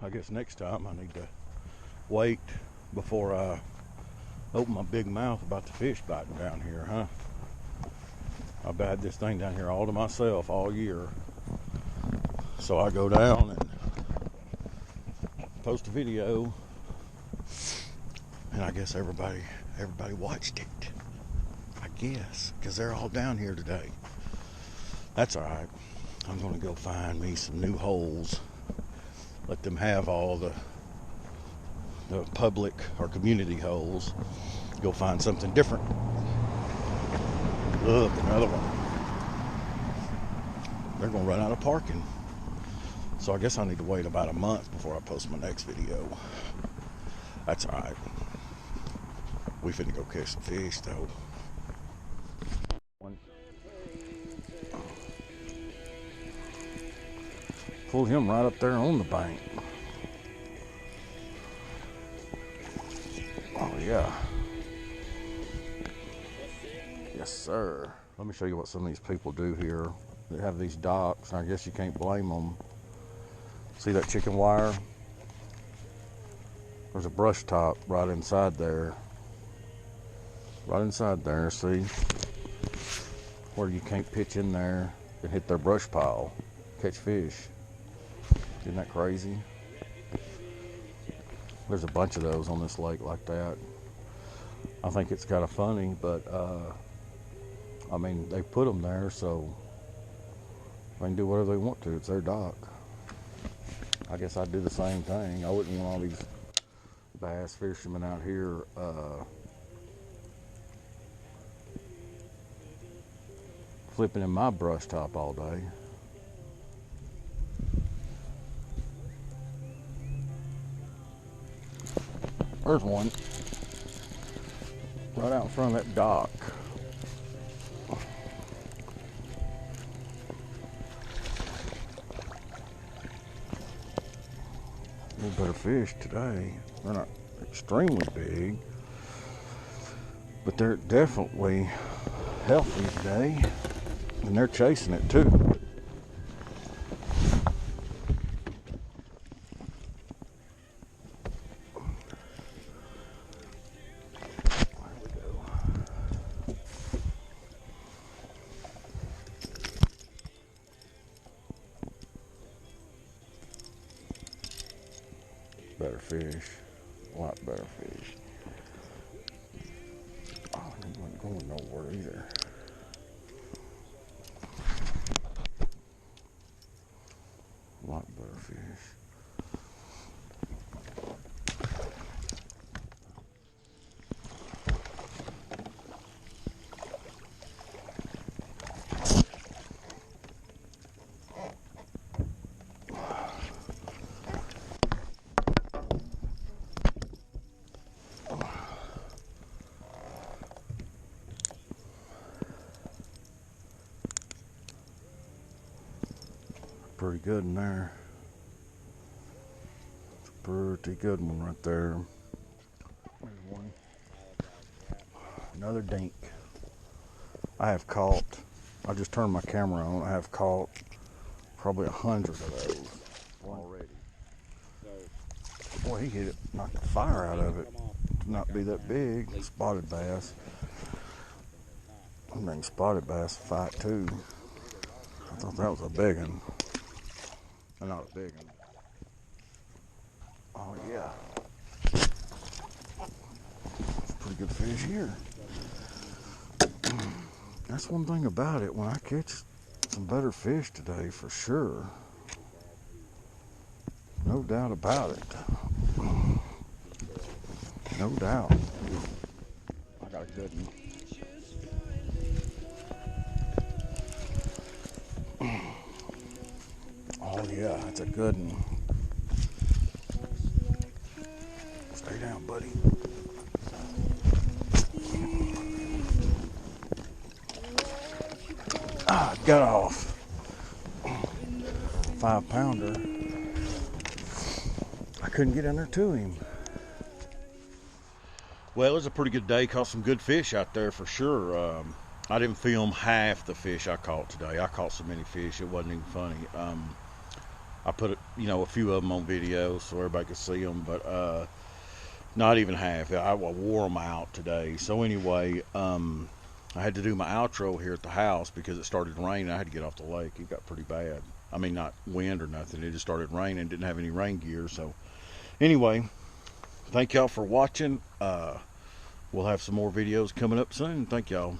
I guess next time I need to wait before I open my big mouth about the fish biting down here, huh? I've had this thing down here all to myself all year. So I go down and post a video, and I guess everybody watched it. I guess, because they're all down here today. That's all right. I'm going to go find me some new holes. Let them have all the public or community holes. Go find something different. Look, another one. They're going to run out of parking. So I guess I need to wait about a month before I post my next video. That's all right. We finna go catch some fish, though. Pulled him right up there on the bank. Oh, yeah. Yes, sir. Let me show you what some of these people do here. They have these docks, and I guess you can't blame them. See that chicken wire? There's a brush top right inside there. Right inside there, see? Where you can't pitch in there and hit their brush pile, catch fish. Isn't that crazy? There's a bunch of those on this lake like that. I think it's kind of funny, but I mean, they put them there so they can do whatever they want to. It's their dock. I guess I'd do the same thing. I wouldn't want all these bass fishermen out here flipping in my brush top all day. There's one right out in front of that dock. A little better fish today. They're not extremely big, but they're definitely healthy today, and they're chasing it too. Better fish, a lot better fish. Oh, he wasn't going nowhere either. A lot better fish. Pretty good in there. It's a pretty good one right there. There's one. Another dink. I have caught, I just turned my camera on, I have caught probably 100 of those already. Boy, he hit it, knocked the fire out of it. Not be that big. Spotted bass. I think spotted bass fight too. I thought that was a big one. Not a big one. Oh yeah. It's a pretty good fish here. That's one thing about it. When I catch some better fish today, for sure. No doubt about it. No doubt. I got a good one. Oh yeah, that's a good one. Stay down, buddy. Ah, got off. 5-pounder. I couldn't get in there to him. Well, it was a pretty good day. Caught some good fish out there for sure. I didn't film half the fish I caught today. I caught so many fish, it wasn't even funny. I put, you know, a few of them on video so everybody could see them, but not even half. I wore them out today. So anyway, I had to do my outro here at the house because it started raining. I had to get off the lake. It got pretty bad. I mean, not wind or nothing. It just started raining. Didn't have any rain gear. So anyway, thank y'all for watching. We'll have some more videos coming up soon. Thank y'all.